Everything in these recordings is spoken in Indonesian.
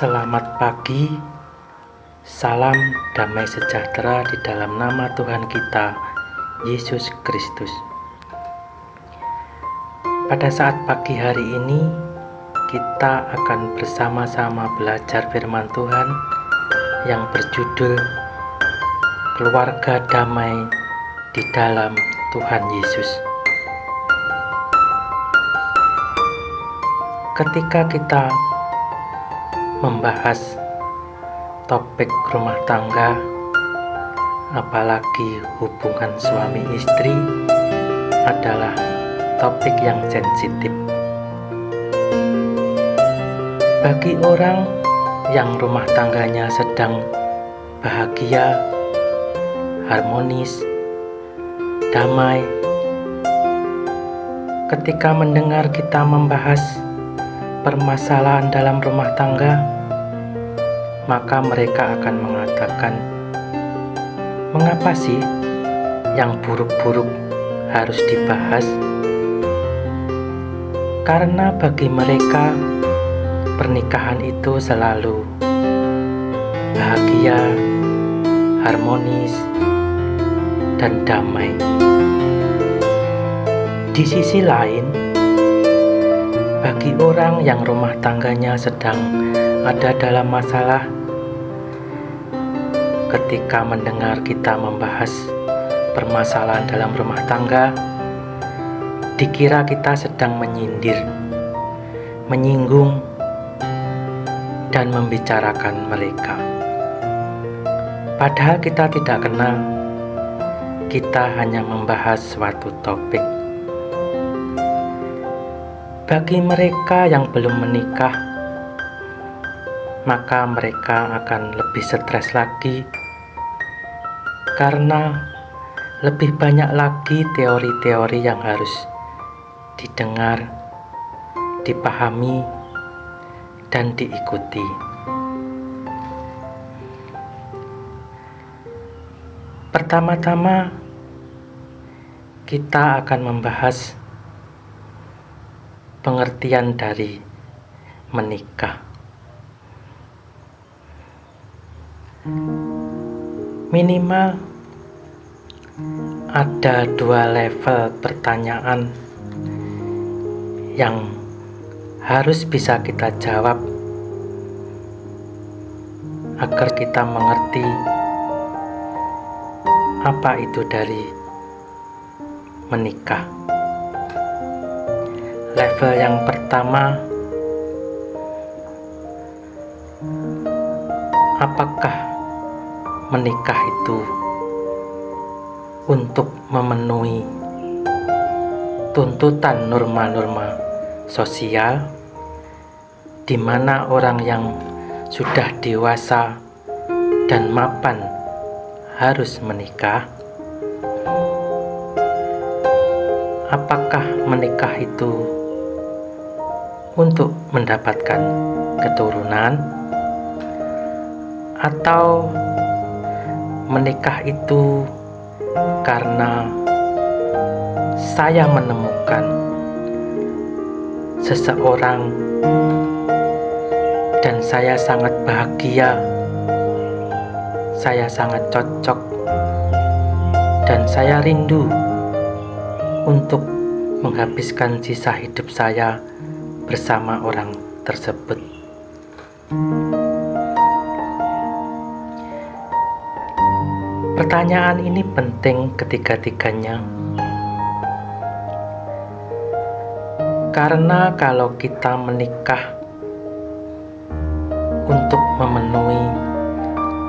Selamat pagi, salam damai sejahtera di dalam nama Tuhan kita, Yesus Kristus. Pada saat pagi hari ini, kita akan bersama-sama belajar firman Tuhan yang berjudul Keluarga Damai di dalam Tuhan Yesus. Ketika kita membahas topik rumah tangga, apalagi hubungan suami istri, adalah topik yang sensitif. Bagi orang yang rumah tangganya sedang bahagia, harmonis, damai, ketika mendengar kita membahas permasalahan dalam rumah tangga, maka mereka akan mengatakan, "Mengapa sih yang buruk-buruk harus dibahas?" Karena bagi mereka, pernikahan itu selalu bahagia, harmonis, dan damai. Di sisi lain, bagi orang yang rumah tangganya sedang ada dalam masalah, ketika mendengar kita membahas permasalahan dalam rumah tangga, dikira kita sedang menyindir, menyinggung, dan membicarakan mereka. Padahal kita tidak kenal, kita hanya membahas suatu topik. Bagi mereka yang belum menikah, maka mereka akan lebih stres lagi karena lebih banyak lagi teori-teori yang harus didengar, dipahami, dan diikuti. Pertama-tama, kita akan membahas pengertian dari menikah. Minimal ada 2 level pertanyaan yang harus bisa kita jawab agar kita mengerti apa itu dari menikah. Level yang pertama, apakah menikah itu untuk memenuhi tuntutan norma-norma sosial, di mana orang yang sudah dewasa dan mapan harus menikah? Apakah menikah itu untuk mendapatkan keturunan, atau menikah itu karena saya menemukan seseorang dan saya sangat bahagia, saya sangat cocok, dan saya rindu untuk menghabiskan sisa hidup saya bersama orang tersebut. Pertanyaan ini penting ketiga-tiganya, karena kalau kita menikah untuk memenuhi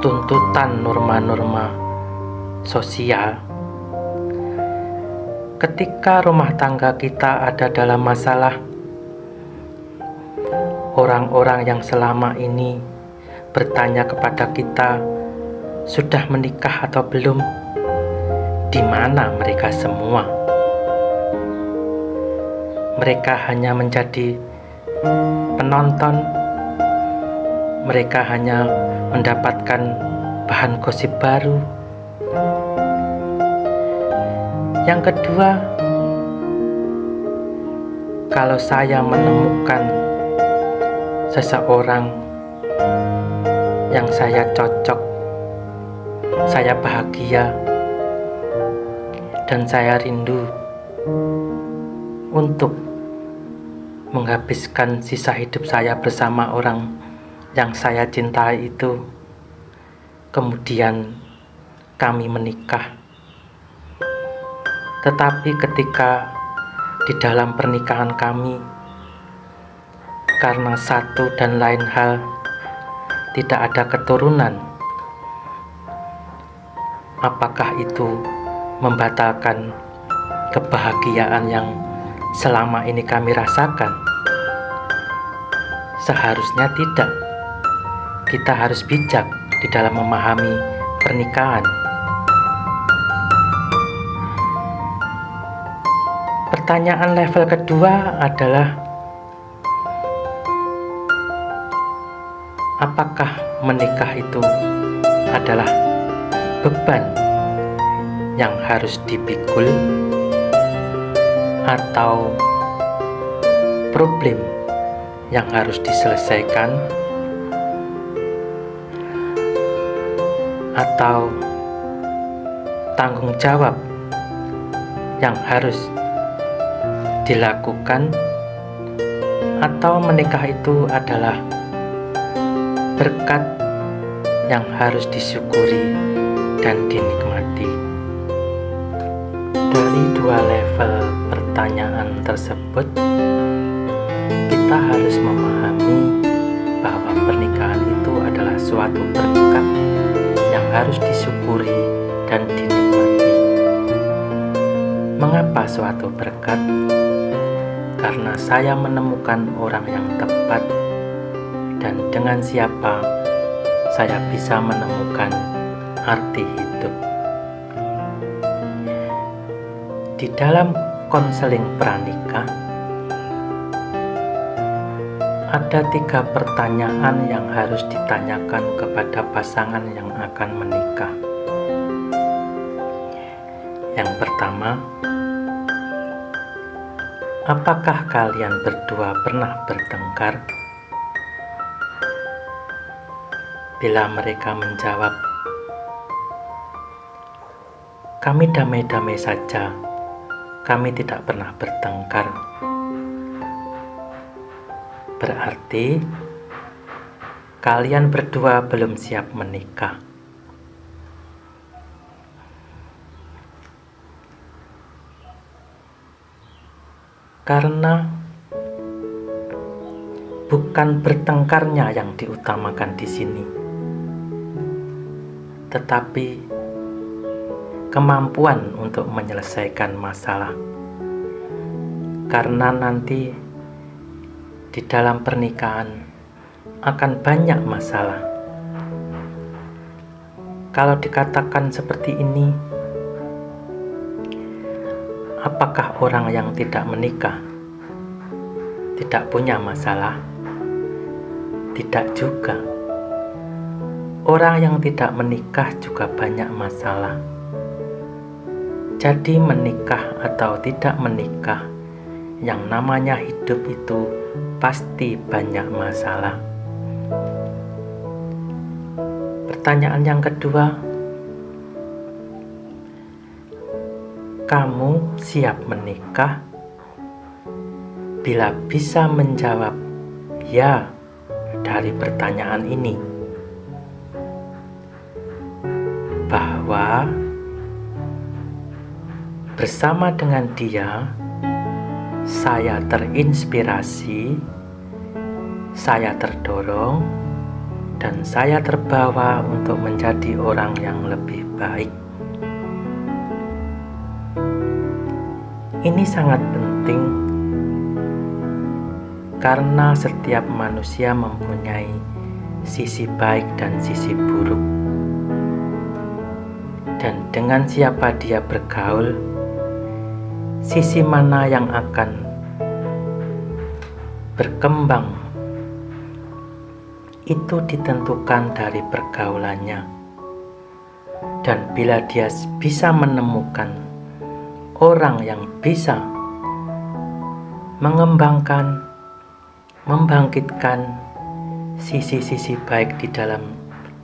tuntutan norma-norma sosial, ketika rumah tangga kita ada dalam masalah, orang-orang yang selama ini bertanya kepada kita, sudah menikah atau belum? Di mana mereka semua? Mereka hanya menjadi penonton. Mereka hanya mendapatkan bahan gosip baru. Yang kedua, kalau saya menemukan seseorang yang saya cocok, saya bahagia, dan saya rindu untuk menghabiskan sisa hidup saya bersama orang yang saya cintai itu. Kemudian kami menikah. Tetapi ketika di dalam pernikahan kami, karena satu dan lain hal tidak ada keturunan, apakah itu membatalkan kebahagiaan yang selama ini kami rasakan? Seharusnya tidak. Kita harus bijak di dalam memahami pernikahan. Pertanyaan level kedua adalah, apakah menikah itu adalah beban yang harus dipikul atau problem yang harus diselesaikan, atau tanggung jawab yang harus dilakukan, atau menikah itu adalah berkat yang harus disyukuri dan dinikmati. Dari dua level pertanyaan tersebut, kita harus memahami bahwa pernikahan itu adalah suatu berkat yang harus disyukuri dan dinikmati. Mengapa suatu berkat? Karena saya menemukan orang yang tepat, dan dengan siapa saya bisa menemukan arti hidup. Di dalam konseling pranikah, ada 3 pertanyaan yang harus ditanyakan kepada pasangan yang akan menikah. Yang pertama, apakah kalian berdua pernah bertengkar? Bila mereka menjawab, "Kami damai-damai saja, kami tidak pernah bertengkar," berarti kalian berdua belum siap menikah. Karena bukan bertengkarnya yang diutamakan di sini, tetapi kemampuan untuk menyelesaikan masalah. Karena nanti di dalam pernikahan akan banyak masalah. Kalau dikatakan seperti ini, apakah orang yang tidak menikah tidak punya masalah? Tidak juga. Orang yang tidak menikah juga banyak masalah. Jadi menikah atau tidak menikah, yang namanya hidup itu pasti banyak masalah. Pertanyaan yang kedua, kamu siap menikah? Bila bisa menjawab ya dari pertanyaan ini, bahwa bersama dengan dia saya terinspirasi, saya terdorong, dan saya terbawa untuk menjadi orang yang lebih baik. Ini sangat penting karena setiap manusia mempunyai sisi baik dan sisi buruk. Dan dengan siapa dia bergaul, sisi mana yang akan berkembang itu ditentukan dari pergaulannya. Dan bila dia bisa menemukan orang yang bisa mengembangkan, membangkitkan sisi-sisi baik di dalam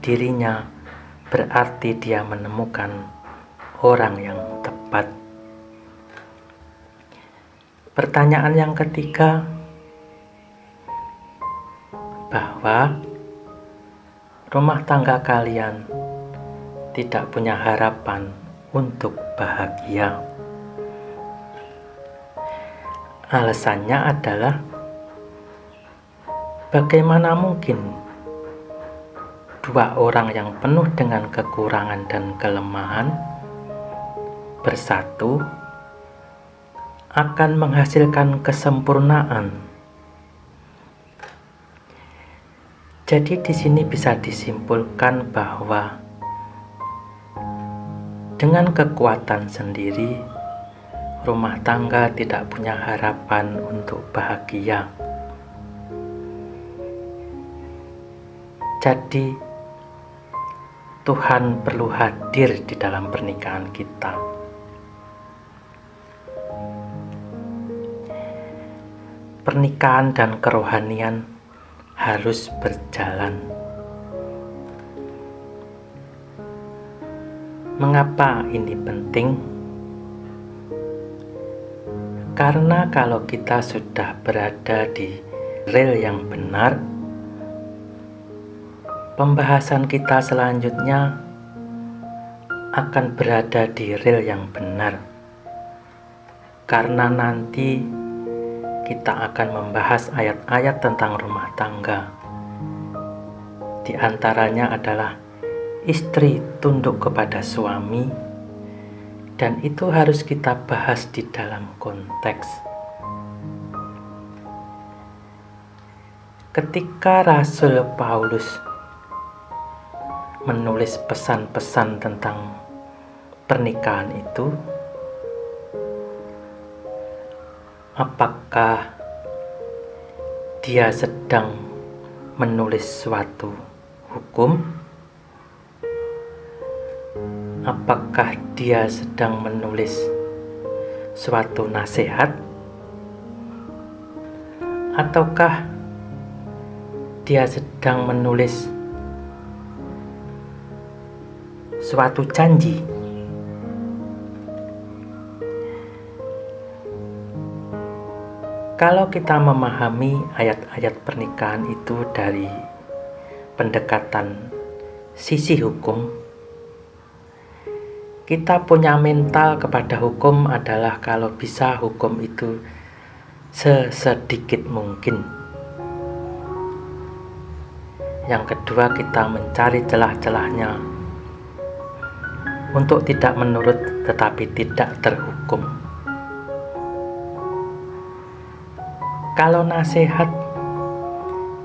dirinya, berarti dia menemukan orang yang tepat. Pertanyaan yang ketiga, bahwa rumah tangga kalian tidak punya harapan untuk bahagia. Alasannya adalah, bagaimana mungkin dua orang yang penuh dengan kekurangan dan kelemahan bersatu akan menghasilkan kesempurnaan. Jadi di sini bisa disimpulkan bahwa dengan kekuatan sendiri, rumah tangga tidak punya harapan untuk bahagia. Jadi, Tuhan perlu hadir di dalam pernikahan kita. Pernikahan dan kerohanian harus berjalan. Mengapa ini penting? Karena kalau kita sudah berada di rel yang benar, pembahasan kita selanjutnya akan berada di rel yang benar. Karena nanti kita akan membahas ayat-ayat tentang rumah tangga. Di antaranya adalah istri tunduk kepada suami, dan itu harus kita bahas di dalam konteks. Ketika Rasul Paulus menulis pesan-pesan tentang pernikahan itu, apakah dia sedang menulis suatu hukum? Apakah dia sedang menulis suatu nasihat? Ataukah dia sedang menulis suatu janji? Kalau kita memahami ayat-ayat pernikahan itu dari pendekatan sisi hukum, kita punya mental kepada hukum adalah kalau bisa hukum itu sesedikit mungkin. Yang kedua, kita mencari celah-celahnya untuk tidak menurut tetapi tidak terhukum. Kalau nasihat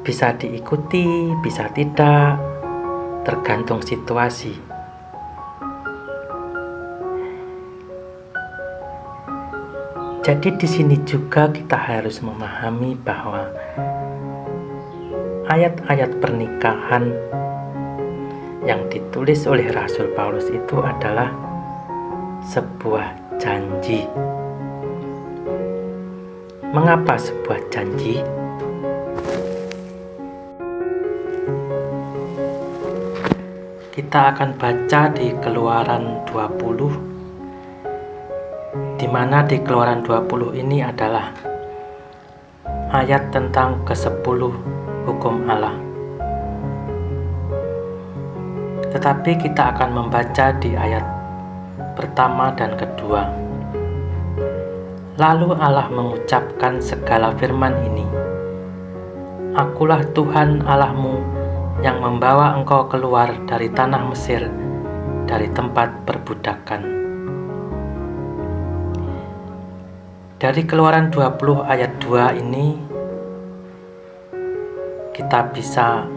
bisa diikuti, bisa tidak, tergantung situasi. Jadi di sini juga kita harus memahami bahwa ayat-ayat pernikahan yang ditulis oleh Rasul Paulus itu adalah sebuah janji. Mengapa sebuah janji? Kita akan baca di Keluaran 20, di mana di Keluaran 20 ini adalah ayat tentang ke-10 hukum Allah. Tetapi kita akan membaca di ayat pertama dan kedua. Lalu Allah mengucapkan segala firman ini, Akulah Tuhan Allahmu yang membawa engkau keluar dari tanah Mesir, dari tempat perbudakan. Dari Keluaran 20 ayat 2 ini kita bisa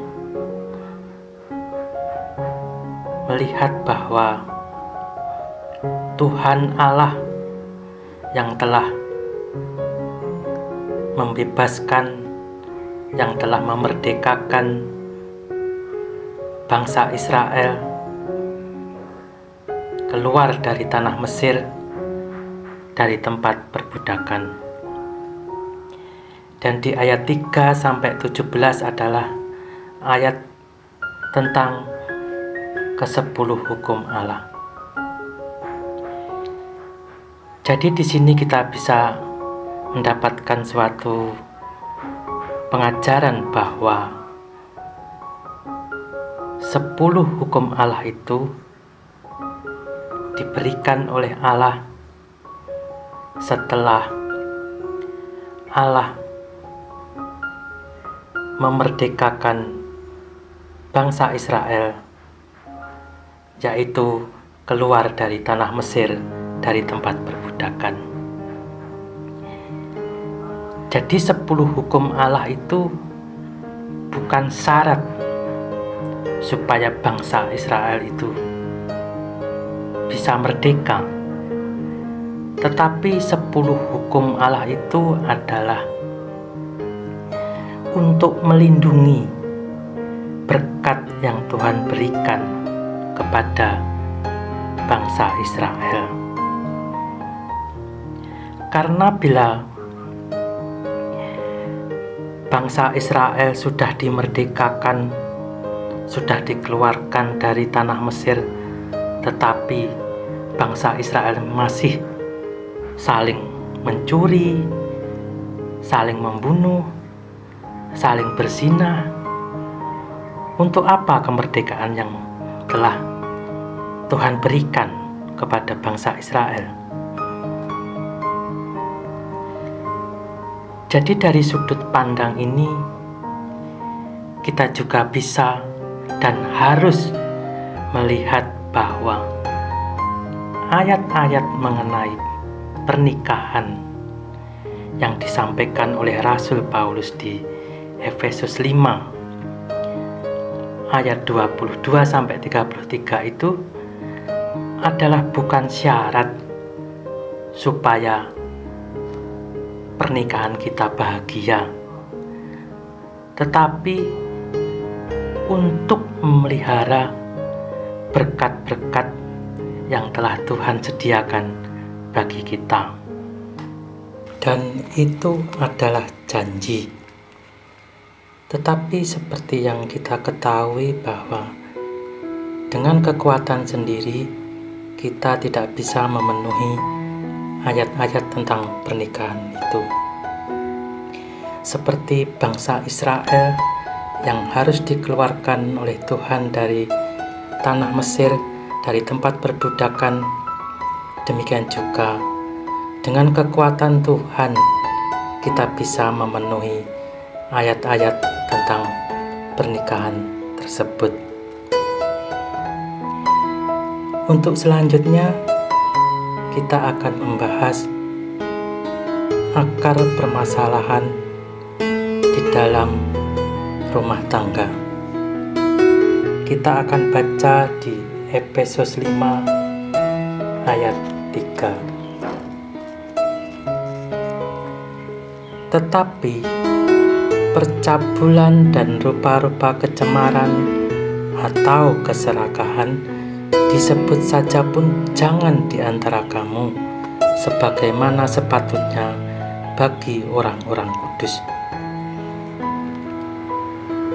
melihat bahwa Tuhan Allah yang telah membebaskan, yang telah memerdekakan bangsa Israel keluar dari tanah Mesir, dari tempat perbudakan. Dan di ayat 3-17 adalah ayat tentang ke-10 hukum Allah. Jadi di sini kita bisa mendapatkan suatu pengajaran bahwa 10 hukum Allah itu diberikan oleh Allah setelah Allah memerdekakan bangsa Israel, yaitu keluar dari tanah Mesir, dari tempat perbudakan. Jadi 10 hukum Allah itu bukan syarat supaya bangsa Israel itu bisa merdeka, tetapi 10 hukum Allah itu adalah untuk melindungi berkat yang Tuhan berikan kepada bangsa Israel. Karena bila bangsa Israel sudah dimerdekakan, sudah dikeluarkan dari tanah Mesir, tetapi bangsa Israel masih saling mencuri, saling membunuh, saling berzina. Untuk apa kemerdekaan yang telah Tuhan berikan kepada bangsa Israel? Jadi dari sudut pandang ini, kita juga bisa dan harus melihat bahwa ayat-ayat mengenai pernikahan yang disampaikan oleh Rasul Paulus di Efesus 5 ayat 22-33 itu adalah bukan syarat supaya pernikahan kita bahagia, tetapi untuk memelihara berkat-berkat yang telah Tuhan sediakan bagi kita. Dan itu adalah janji. Tetapi seperti yang kita ketahui bahwa dengan kekuatan sendiri kita tidak bisa memenuhi ayat-ayat tentang pernikahan itu. Seperti bangsa Israel yang harus dikeluarkan oleh Tuhan dari tanah Mesir, dari tempat perbudakan, demikian juga dengan kekuatan Tuhan kita bisa memenuhi ayat-ayat tentang pernikahan tersebut. Untuk selanjutnya kita akan membahas akar permasalahan di dalam rumah tangga. Kita akan baca di Efesus 5 ayat 3. Tetapi percabulan dan rupa-rupa kecemaran atau keserakahan disebut saja pun jangan di antara kamu, sebagaimana sepatutnya bagi orang-orang kudus.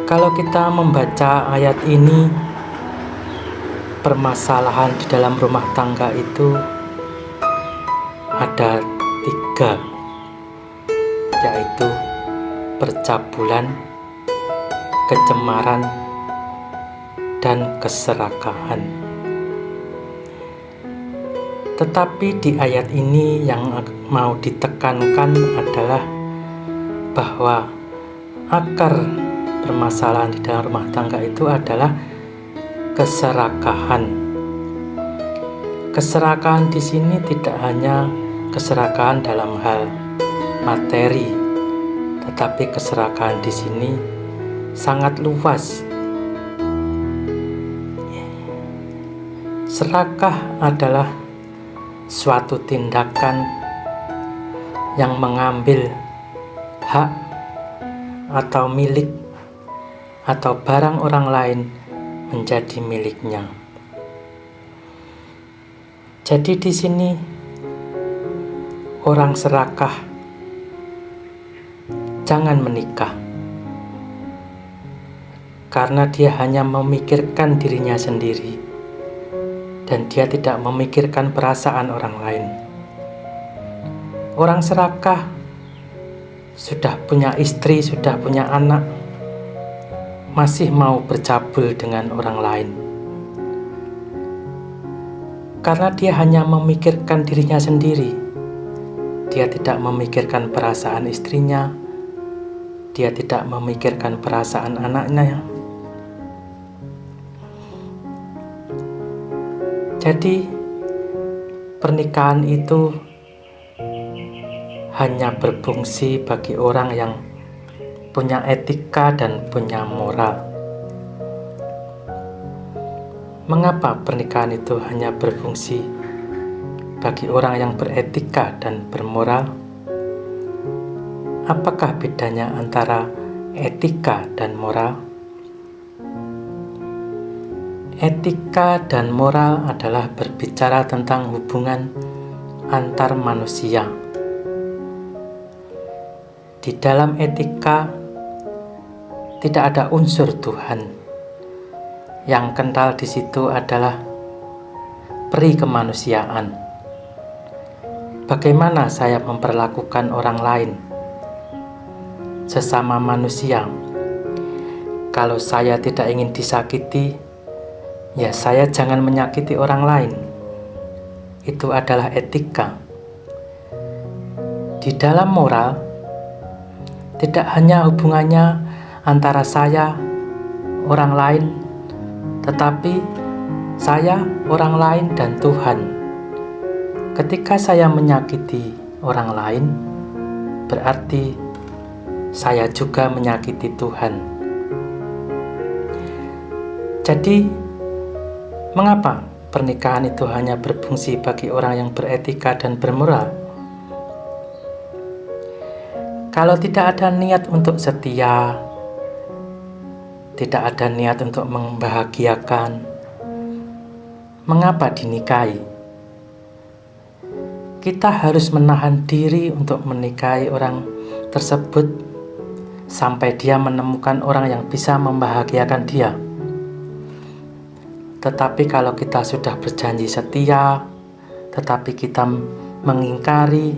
Kalau kita membaca ayat ini, permasalahan di dalam rumah tangga itu ada 3, yaitu percabulan, kecemaran, dan keserakahan. Tetapi di ayat ini yang mau ditekankan adalah bahwa akar permasalahan di dalam rumah tangga itu adalah keserakahan. Keserakahan di sini tidak hanya keserakahan dalam hal materi, tetapi keserakahan di sini sangat luas. Serakah adalah suatu tindakan yang mengambil hak atau milik atau barang orang lain menjadi miliknya. Jadi di sini orang serakah jangan menikah, karena dia hanya memikirkan dirinya sendiri dan dia tidak memikirkan perasaan orang lain. Orang serakah sudah punya istri, sudah punya anak, masih mau bercabul dengan orang lain. Karena dia hanya memikirkan dirinya sendiri. Dia tidak memikirkan perasaan istrinya, dia tidak memikirkan perasaan anaknya. Jadi, pernikahan itu hanya berfungsi bagi orang yang punya etika dan punya moral. Mengapa pernikahan itu hanya berfungsi bagi orang yang beretika dan bermoral? Apakah bedanya antara etika dan moral? Etika dan moral adalah berbicara tentang hubungan antar manusia. Di dalam etika tidak ada unsur Tuhan. Yang kental di situ adalah peri kemanusiaan. Bagaimana saya memperlakukan orang lain, sesama manusia? Kalau saya tidak ingin disakiti, ya saya jangan menyakiti orang lain. Itu adalah etika. Di dalam moral, tidak hanya hubungannya antara saya, orang lain, tetapi saya, orang lain, dan Tuhan. Ketika saya menyakiti orang lain, berarti saya juga menyakiti Tuhan. Jadi, mengapa pernikahan itu hanya berfungsi bagi orang yang beretika dan bermoral? Kalau tidak ada niat untuk setia, tidak ada niat untuk membahagiakan, mengapa dinikahi? Kita harus menahan diri untuk menikahi orang tersebut sampai dia menemukan orang yang bisa membahagiakan dia. Tetapi kalau kita sudah berjanji setia, tetapi kita mengingkari,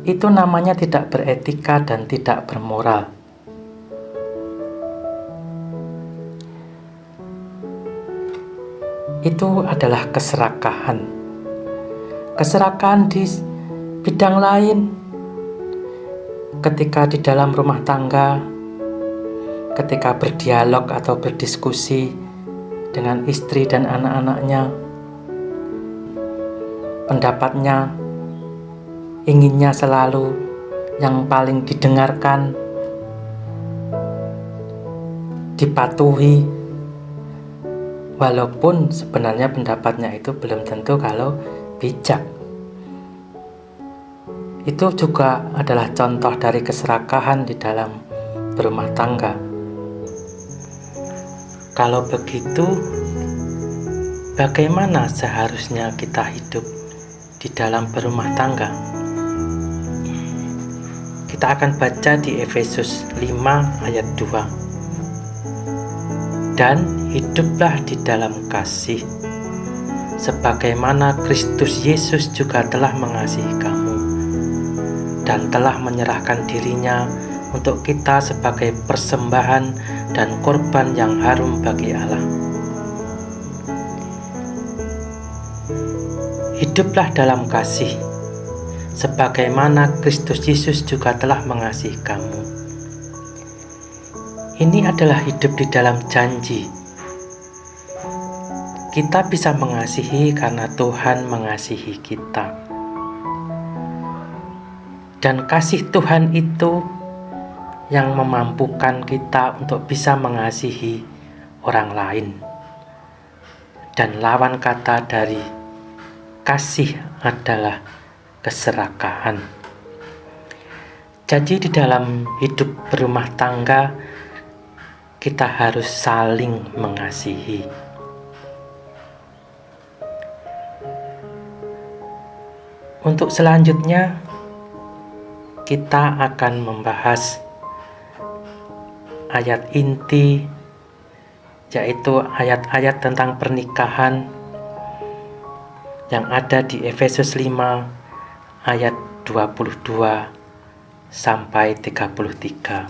itu namanya tidak beretika dan tidak bermoral. Itu adalah keserakahan. Keserakahan di bidang lain, ketika di dalam rumah tangga, ketika berdialog atau berdiskusi dengan istri dan anak-anaknya, pendapatnya inginnya selalu yang paling didengarkan, dipatuhi, walaupun sebenarnya pendapatnya itu belum tentu kalau bijak. Itu juga adalah contoh dari keserakahan di dalam berumah tangga. Kalau begitu, bagaimana seharusnya kita hidup di dalam berumah tangga? Kita akan baca di Efesus 5 ayat 2. Dan hiduplah di dalam kasih, sebagaimana Kristus Yesus juga telah mengasihi kamu, dan telah menyerahkan dirinya untuk kita sebagai persembahan dan korban yang harum bagi Allah. Hiduplah dalam kasih, sebagaimana Kristus Yesus juga telah mengasihi kamu. Ini adalah hidup di dalam janji. Kita bisa mengasihi karena Tuhan mengasihi kita. Dan kasih Tuhan itu yang memampukan kita untuk bisa mengasihi orang lain. Dan lawan kata dari kasih adalah keserakahan. Jadi di dalam hidup berumah tangga, kita harus saling mengasihi. Untuk selanjutnya, kita akan membahas ayat inti, yaitu ayat-ayat tentang pernikahan yang ada di Efesus 5 ayat 22 sampai 33.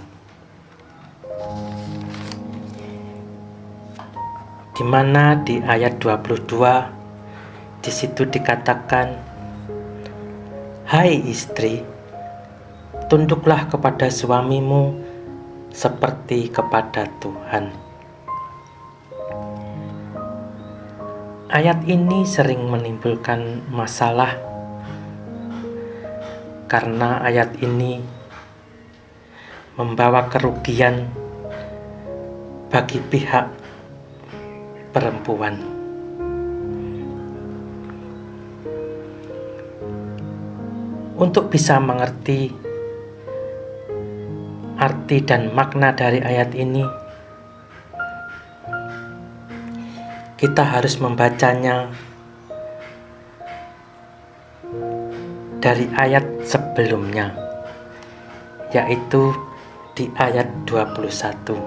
Di mana di ayat 22 di situ dikatakan, "Hai istri, tunduklah kepada suamimu seperti kepada Tuhan." Ayat ini sering menimbulkan masalah karena ayat ini membawa kerugian bagi pihak perempuan. Untuk bisa mengerti arti dan makna dari ayat ini, kita harus membacanya dari ayat sebelumnya, yaitu di ayat 21.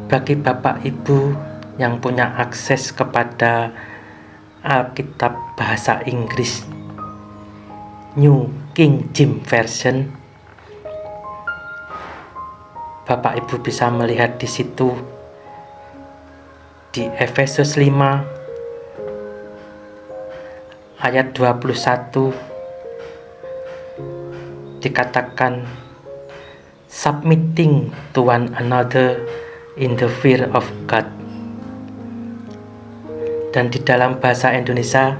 Bagi Bapak Ibu yang punya akses kepada Alkitab bahasa Inggris New King James Version, Bapak Ibu bisa melihat di situ di Efesus 5 ayat 21 dikatakan submitting to one another in the fear of God. Dan di dalam bahasa Indonesia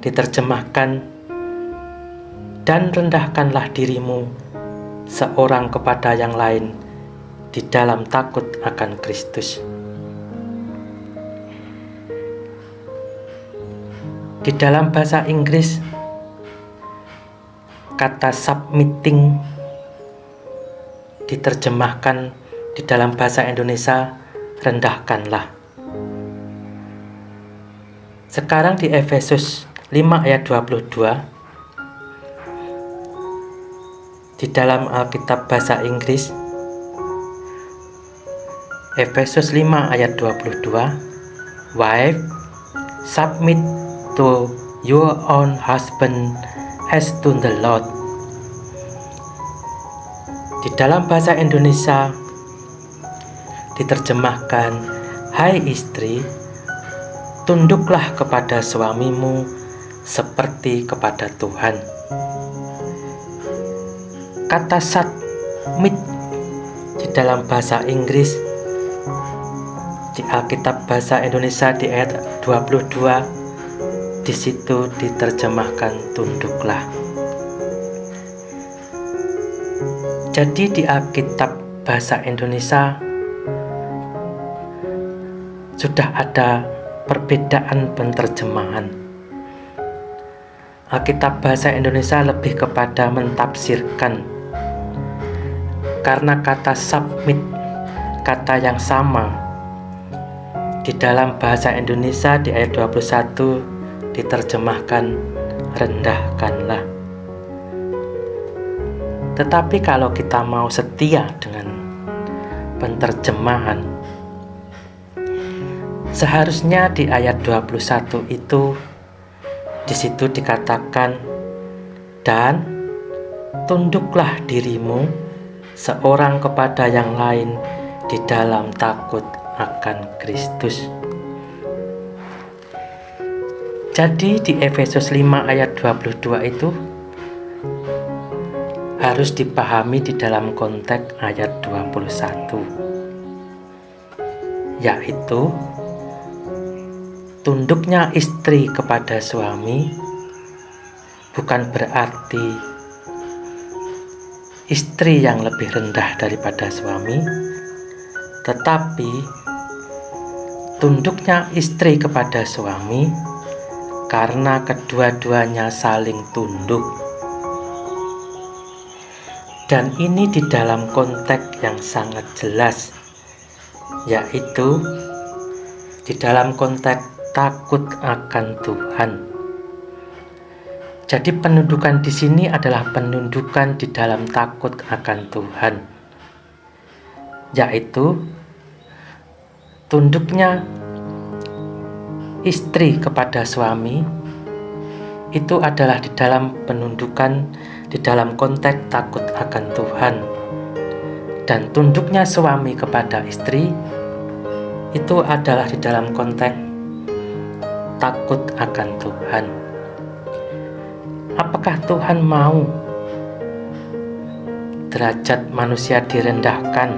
diterjemahkan, dan rendahkanlah dirimu seorang kepada yang lain di dalam takut akan Kristus. Di dalam bahasa Inggris, kata submitting diterjemahkan di dalam bahasa Indonesia, rendahkanlah. Sekarang di Efesus 5 ayat 22, di dalam Alkitab bahasa Inggris, Efesus 5 ayat 22, "Wife, submit to your own husband as to the Lord." Di dalam bahasa Indonesia diterjemahkan, "Hai istri, tunduklah kepada suamimu seperti kepada Tuhan." Kata submit di dalam bahasa Inggris di Alkitab bahasa Indonesia di ayat 22 di situ diterjemahkan tunduklah. Jadi di Alkitab bahasa Indonesia sudah ada perbedaan penerjemahan. Alkitab bahasa Indonesia lebih kepada mentafsirkan, karena kata submit, kata yang sama di dalam bahasa Indonesia di ayat 21 diterjemahkan rendahkanlah. Tetapi kalau kita mau setia dengan penerjemahan, seharusnya di ayat 21 itu di situ dikatakan, "Dan tunduklah dirimu seorang kepada yang lain di dalam takut akan Kristus." Jadi di Efesus 5 ayat 22 itu harus dipahami di dalam konteks ayat 21, yaitu tunduknya istri kepada suami bukan berarti istri yang lebih rendah daripada suami, tetapi tunduknya istri kepada suami karena kedua-duanya saling tunduk. Dan ini di dalam konteks yang sangat jelas, yaitu di dalam konteks takut akan Tuhan. Jadi penundukan di sini adalah penundukan di dalam takut akan Tuhan, yaitu tunduknya istri kepada suami itu adalah di dalam penundukan, di dalam konteks takut akan Tuhan. Dan tunduknya suami kepada istri itu adalah di dalam konteks takut akan Tuhan. Apakah Tuhan mau derajat manusia direndahkan?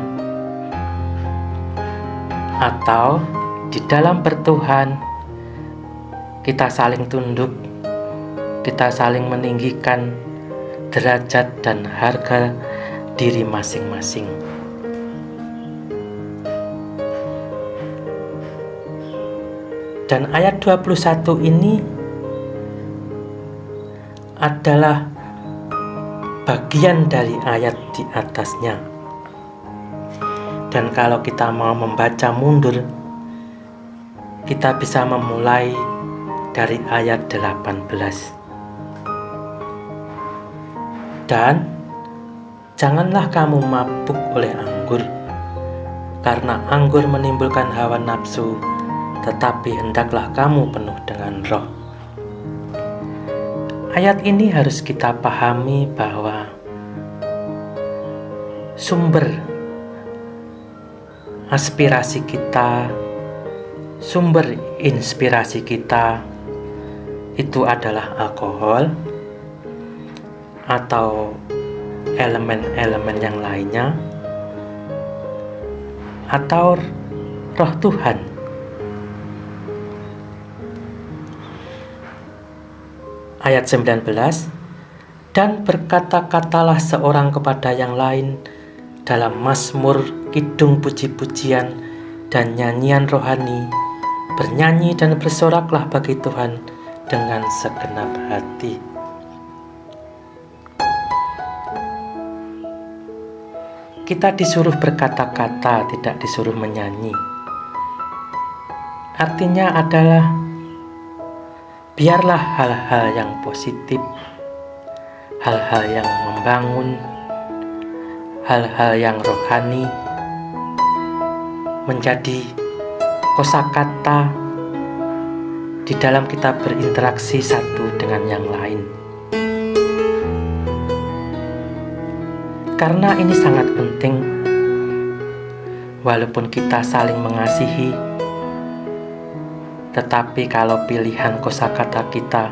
Atau di dalam bertuhan kita saling tunduk, kita saling meninggikan derajat dan harga diri masing-masing. Dan ayat 21 ini adalah bagian dari ayat di atasnya. Dan kalau kita mau membaca mundur, kita bisa memulai dari ayat 18. Dan janganlah kamu mabuk oleh anggur, karena anggur menimbulkan hawa nafsu, tetapi hendaklah kamu penuh dengan roh. Ayat ini harus kita pahami bahwa sumber aspirasi kita, sumber inspirasi kita itu adalah alkohol atau elemen-elemen yang lainnya, atau roh Tuhan. Ayat 19, dan berkata-katalah seorang kepada yang lain dalam mazmur, kidung puji-pujian, dan nyanyian rohani, bernyanyi dan bersoraklah bagi Tuhan dengan segenap hati. Kita disuruh berkata-kata, tidak disuruh menyanyi. Artinya adalah biarlah hal-hal yang positif, hal-hal yang membangun, hal-hal yang rohani menjadi kosakata di dalam kita berinteraksi satu dengan yang lain. Karena ini sangat penting, walaupun kita saling mengasihi, tetapi kalau pilihan kosakata kita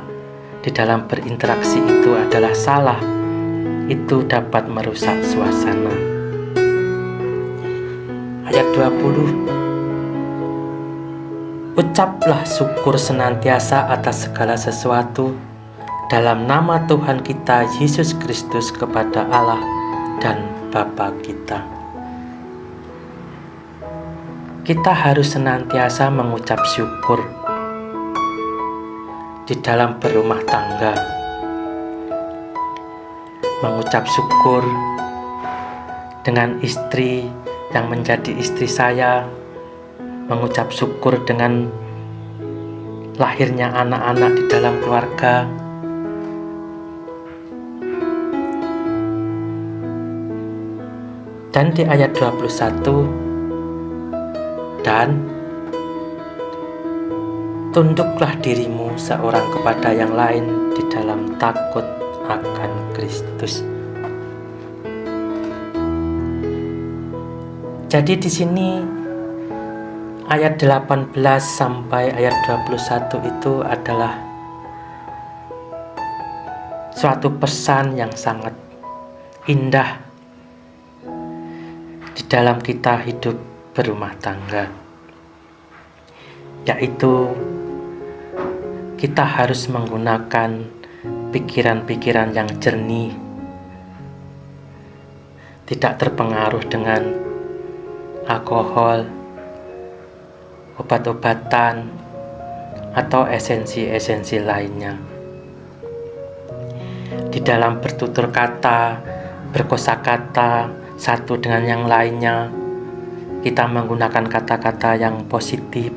di dalam berinteraksi itu adalah salah, itu dapat merusak suasana. Ayat 20, ucaplah syukur senantiasa atas segala sesuatu dalam nama Tuhan kita Yesus Kristus kepada Allah dan Bapa kita. Kita harus senantiasa mengucap syukur di dalam berumah tangga. Mengucap syukur dengan istri yang menjadi istri saya, mengucap syukur dengan lahirnya anak-anak di dalam keluarga. Dan di ayat 21, dan tunduklah dirimu seorang kepada yang lain di dalam takut akan Kristus. Jadi di sini ayat 18 sampai ayat 21 itu adalah suatu pesan yang sangat indah di dalam kita hidup berumah tangga, yaitu kita harus menggunakan pikiran-pikiran yang jernih, tidak terpengaruh dengan alkohol, obat-obatan, atau esensi-esensi lainnya. Di dalam bertutur kata, berkosakata satu dengan yang lainnya, kita menggunakan kata-kata yang positif,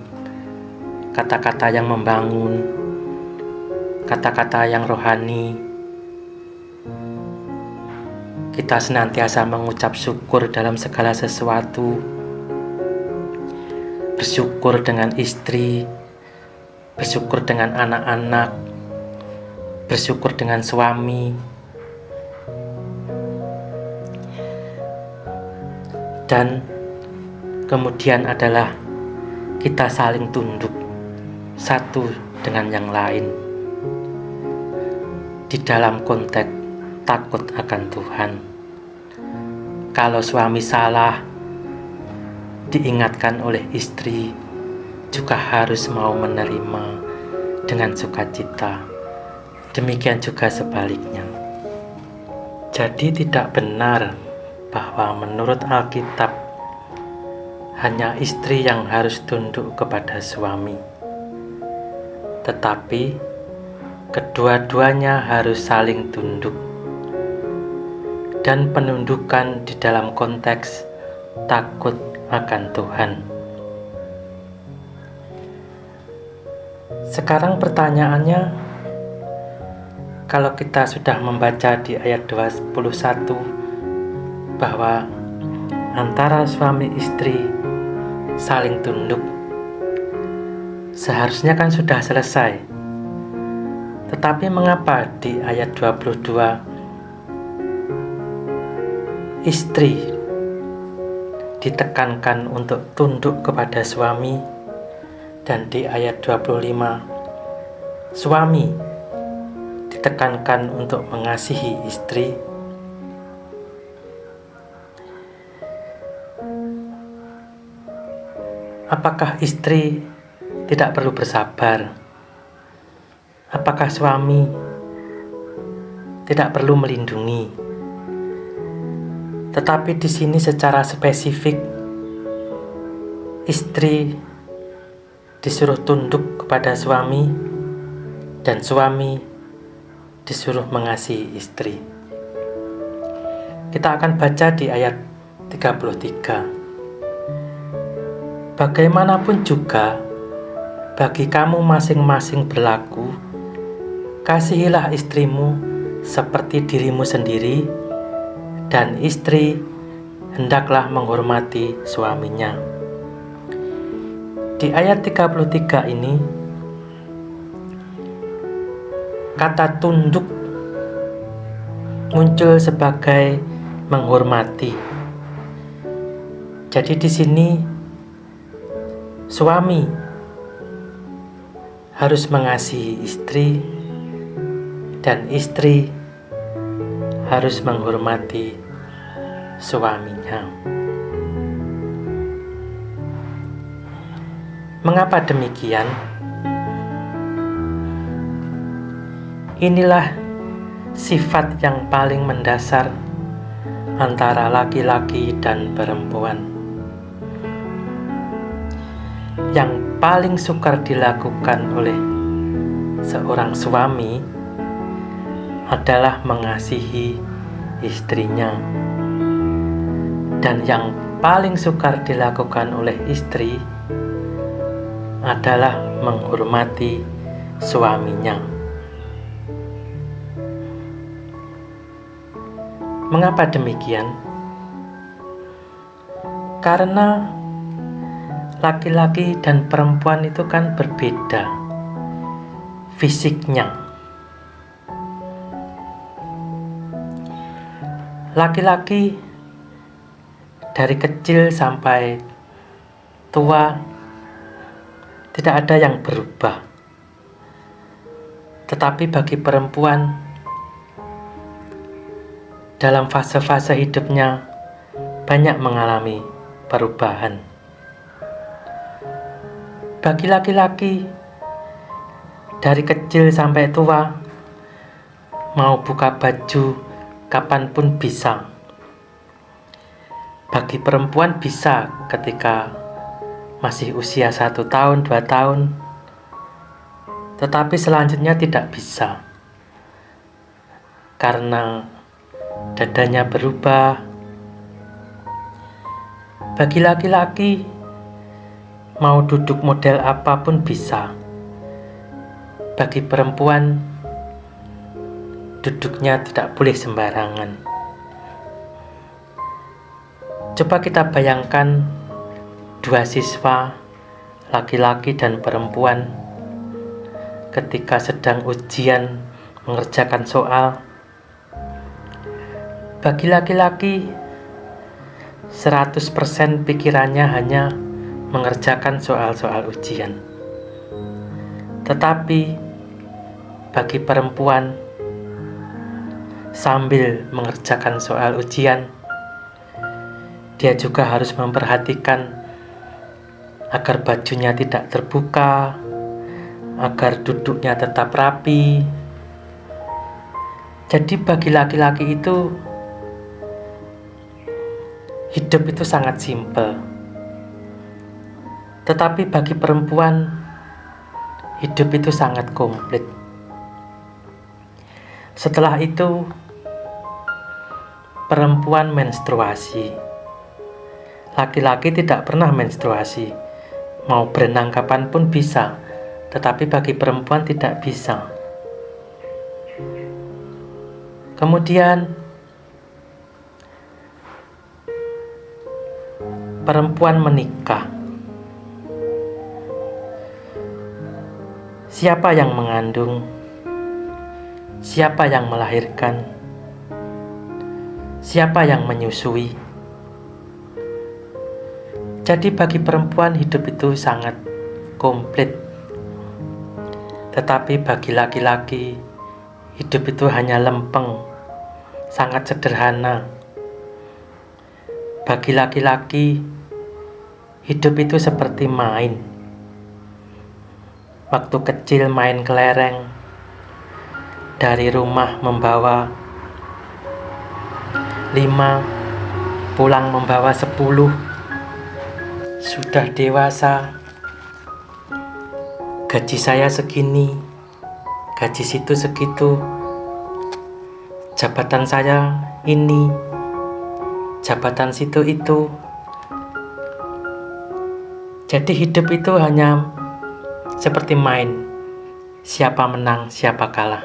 kata-kata yang membangun, kata-kata yang rohani. Kita senantiasa mengucap syukur dalam segala sesuatu, bersyukur dengan istri, bersyukur dengan anak-anak, bersyukur dengan suami, dan kemudian adalah kita saling tunduk satu dengan yang lain di dalam konteks takut akan Tuhan. Kalau suami salah, diingatkan oleh istri juga harus mau menerima dengan sukacita. Demikian juga sebaliknya. Jadi tidak benar bahwa menurut Alkitab hanya istri yang harus tunduk kepada suami, tetapi kedua-duanya harus saling tunduk, dan penundukan di dalam konteks takut akan Tuhan. Sekarang pertanyaannya, kalau kita sudah membaca di ayat 21 bahwa antara suami istri saling tunduk, seharusnya kan sudah selesai. Tetapi mengapa di ayat 22 istri ditekankan untuk tunduk kepada suami, dan di ayat 25 suami ditekankan untuk mengasihi istri? Apakah istri tidak perlu bersabar? Apakah suami tidak perlu melindungi? Tetapi di sini secara spesifik istri disuruh tunduk kepada suami dan suami disuruh mengasihi istri. Kita akan baca di ayat 33. Bagaimanapun juga bagi kamu masing-masing berlaku, kasihilah istrimu seperti dirimu sendiri, dan istri hendaklah menghormati suaminya. Di ayat 33 ini, kata tunduk muncul sebagai menghormati. Jadi di sini suami harus mengasihi istri dan istri harus menghormati suaminya. Mengapa demikian? Inilah sifat yang paling mendasar antara laki-laki dan perempuan. Yang paling sukar dilakukan oleh seorang suami adalah mengasihi istrinya, dan yang paling sukar dilakukan oleh istri adalah menghormati suaminya. Mengapa demikian? Karena laki-laki dan perempuan itu kan berbeda fisiknya. Laki-laki dari kecil sampai tua tidak ada yang berubah. Tetapi bagi perempuan, dalam fase-fase hidupnya banyak mengalami perubahan. Bagi laki-laki, dari kecil sampai tua, mau buka baju kapanpun bisa. Bagi perempuan bisa ketika masih usia 1 tahun, 2 tahun, tetapi selanjutnya tidak bisa, karena dadanya berubah. Bagi laki-laki, mau duduk model apapun bisa. Bagi perempuan, duduknya tidak boleh sembarangan. Coba kita bayangkan 2 siswa, laki-laki dan perempuan, ketika sedang ujian mengerjakan soal. Bagi laki-laki, 100% pikirannya hanya mengerjakan soal-soal ujian. Tetapi bagi perempuan, sambil mengerjakan soal ujian, dia juga harus memperhatikan agar bajunya tidak terbuka, agar duduknya tetap rapi. Jadi bagi laki-laki itu, hidup itu sangat simpel. Tetapi bagi perempuan, hidup itu sangat komplit. Setelah itu, perempuan menstruasi. Laki-laki tidak pernah menstruasi. Mau berenang kapanpun bisa, tetapi bagi perempuan tidak bisa. Kemudian, perempuan menikah. Siapa yang mengandung? Siapa yang melahirkan? Siapa yang menyusui? Jadi bagi perempuan hidup itu sangat komplit. Tetapi bagi laki-laki, hidup itu hanya lempeng, sangat sederhana. Bagi laki-laki, hidup itu seperti main. Waktu kecil main kelereng, dari rumah membawa 5, pulang membawa 10. Sudah dewasa, gaji saya segini, gaji situ segitu, jabatan saya ini, jabatan situ itu. Jadi hidup itu hanya seperti main, siapa menang, siapa kalah.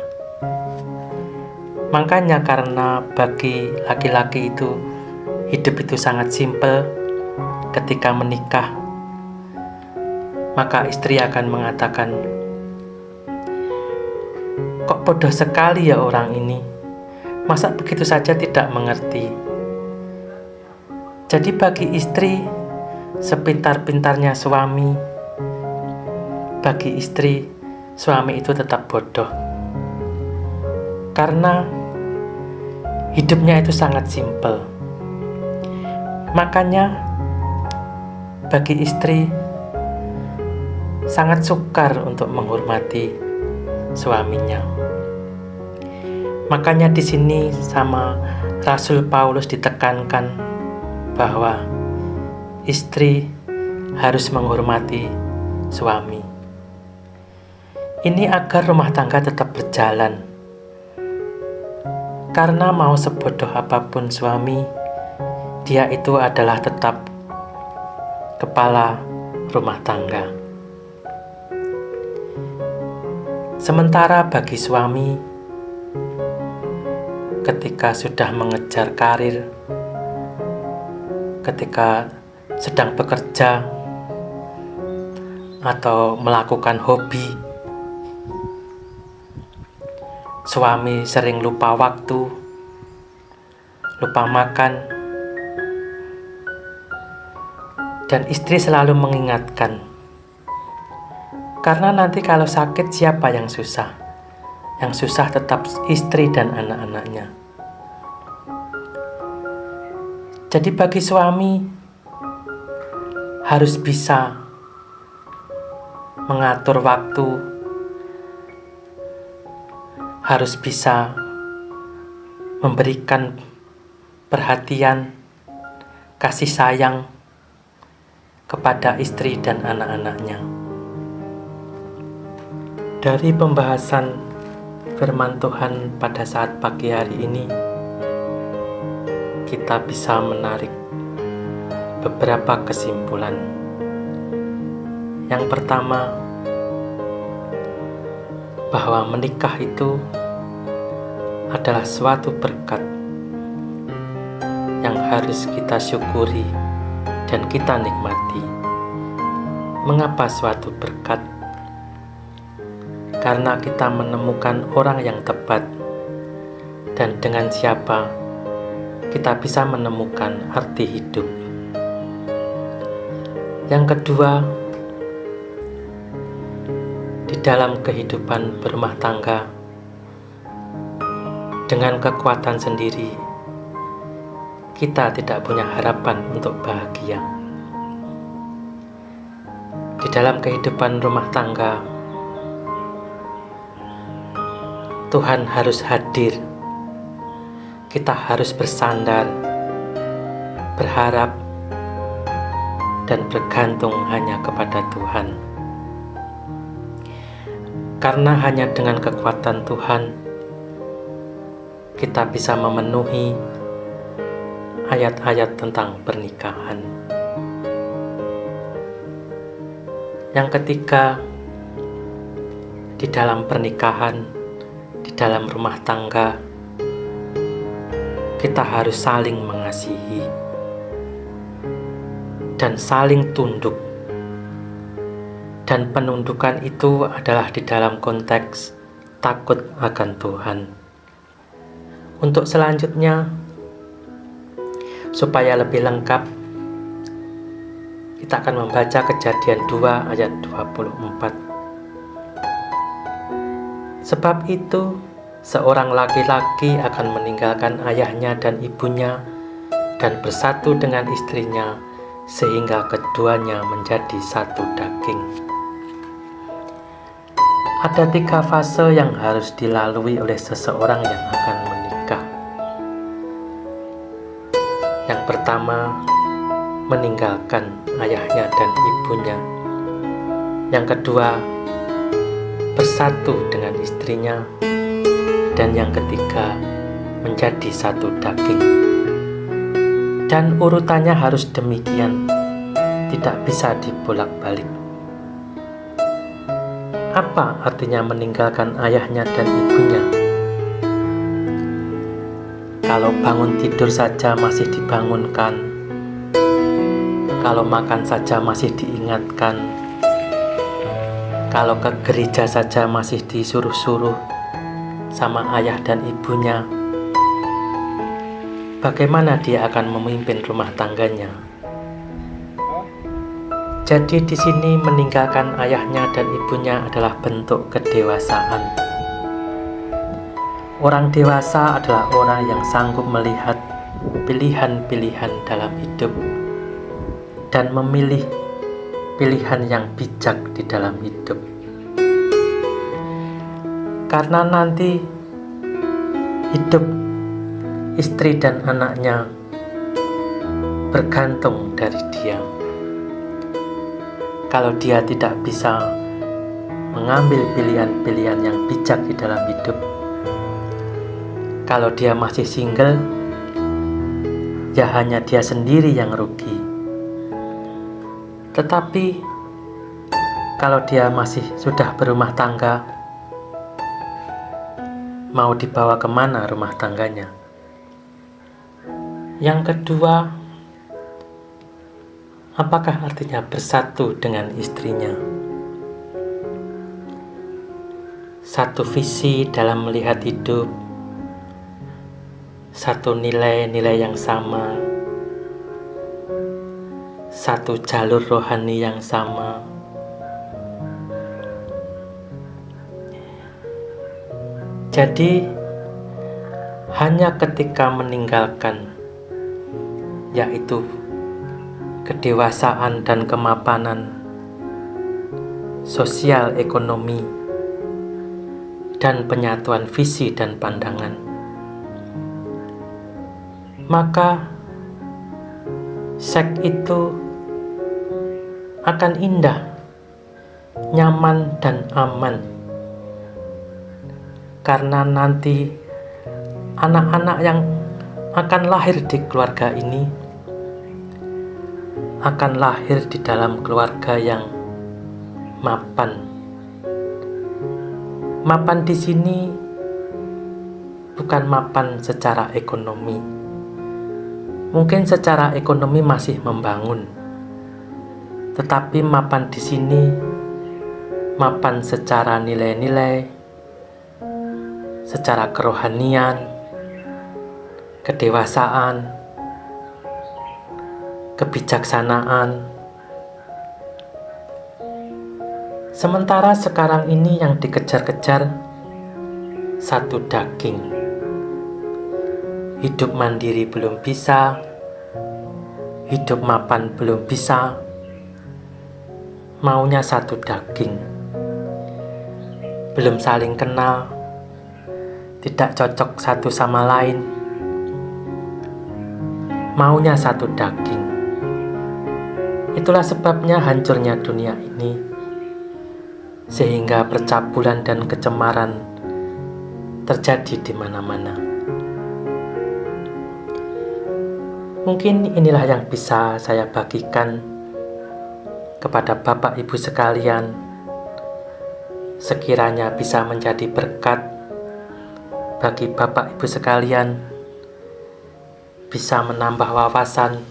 Makanya karena bagi laki-laki itu hidup itu sangat simpel, ketika menikah, maka istri akan mengatakan, kok bodoh sekali ya orang ini, masa begitu saja tidak mengerti. Jadi bagi istri, sepintar-pintarnya suami, bagi istri, suami itu tetap bodoh. Karena hidupnya itu sangat simpel. Makanya bagi istri sangat sukar untuk menghormati suaminya. Makanya di sini sama Rasul Paulus ditekankan bahwa istri harus menghormati suami. Ini agar rumah tangga tetap berjalan. Karena mau sebodoh apapun suami, dia itu adalah tetap kepala rumah tangga. Sementara bagi suami, ketika sudah mengejar karir, ketika sedang bekerja atau melakukan hobi, suami sering lupa waktu, lupa makan, dan istri selalu mengingatkan. Karena nanti kalau sakit siapa yang susah? Yang susah tetap istri dan anak-anaknya. Jadi bagi suami harus bisa mengatur waktu, harus bisa memberikan perhatian, kasih sayang kepada istri dan anak-anaknya. Dari pembahasan firman Tuhan pada saat pagi hari ini, kita bisa menarik beberapa kesimpulan. Yang pertama, bahwa menikah itu adalah suatu berkat yang harus kita syukuri dan kita nikmati. Mengapa suatu berkat? karena kita menemukan orang yang tepat, dan dengan siapa kita bisa menemukan arti hidup. Yang kedua, di dalam kehidupan berumah tangga, dengan kekuatan sendiri, kita tidak punya harapan untuk bahagia. Di dalam kehidupan rumah tangga, Tuhan harus hadir. Kita harus bersandar, berharap, dan bergantung hanya kepada Tuhan. Karena hanya dengan kekuatan Tuhan, kita bisa memenuhi ayat-ayat tentang pernikahan. Yang ketiga, di dalam pernikahan, di dalam rumah tangga, kita harus saling mengasihi dan saling tunduk. Dan penundukan itu adalah di dalam konteks takut akan Tuhan. Untuk selanjutnya, supaya lebih lengkap, kita akan membaca Kejadian 2 ayat 24. Sebab itu, seorang laki-laki akan meninggalkan ayahnya dan ibunya dan bersatu dengan istrinya, sehingga keduanya menjadi satu daging. Ada 3 fase yang harus dilalui oleh seseorang yang akan menikah. Yang pertama, meninggalkan ayahnya dan ibunya. Yang kedua, bersatu dengan istrinya. Dan yang ketiga, menjadi satu daging. Dan urutannya harus demikian, tidak bisa dibolak-balik. Apa artinya meninggalkan ayahnya dan ibunya? Kalau bangun tidur saja masih dibangunkan, kalau makan saja masih diingatkan, kalau ke gereja saja masih disuruh-suruh sama ayah dan ibunya, bagaimana dia akan memimpin rumah tangganya? Jadi di sini meninggalkan ayahnya dan ibunya adalah bentuk kedewasaan. Orang dewasa adalah orang yang sanggup melihat pilihan-pilihan dalam hidup dan memilih pilihan yang bijak di dalam hidup. Karena nanti hidup istri dan anaknya bergantung dari dia. Kalau dia tidak bisa mengambil pilihan-pilihan yang bijak di dalam hidup, kalau dia masih single, ya hanya dia sendiri yang rugi. Tetapi kalau dia masih sudah berumah tangga, mau dibawa kemana rumah tangganya? Yang kedua, apakah artinya bersatu dengan istrinya? Satu visi dalam melihat hidup, satu nilai-nilai yang sama, satu jalur rohani yang sama. Jadi, hanya ketika meninggalkan, yaitu kedewasaan dan kemapanan, sosial ekonomi, dan penyatuan visi dan pandangan, maka seks itu akan indah, nyaman, dan aman. Karena nanti anak-anak yang akan lahir di keluarga ini akan lahir di dalam keluarga yang mapan. Mapan di sini bukan mapan secara ekonomi. Mungkin secara ekonomi masih membangun, tetapi mapan di sini mapan secara nilai-nilai, secara kerohanian, kedewasaan, kebijaksanaan. Sementara sekarang ini yang dikejar-kejar satu daging. Hidup mandiri belum bisa, hidup mapan belum bisa, maunya satu daging. Belum saling kenal, tidak cocok satu sama lain, maunya satu daging. Itulah sebabnya hancurnya dunia ini, sehingga percabulan dan kecemaran terjadi di mana-mana. Mungkin inilah yang bisa saya bagikan kepada Bapak Ibu sekalian, sekiranya bisa menjadi berkat bagi Bapak Ibu sekalian, bisa menambah wawasan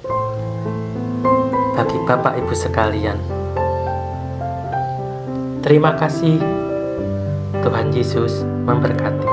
bagi Bapak Ibu sekalian. Terima kasih. Tuhan Yesus memberkati.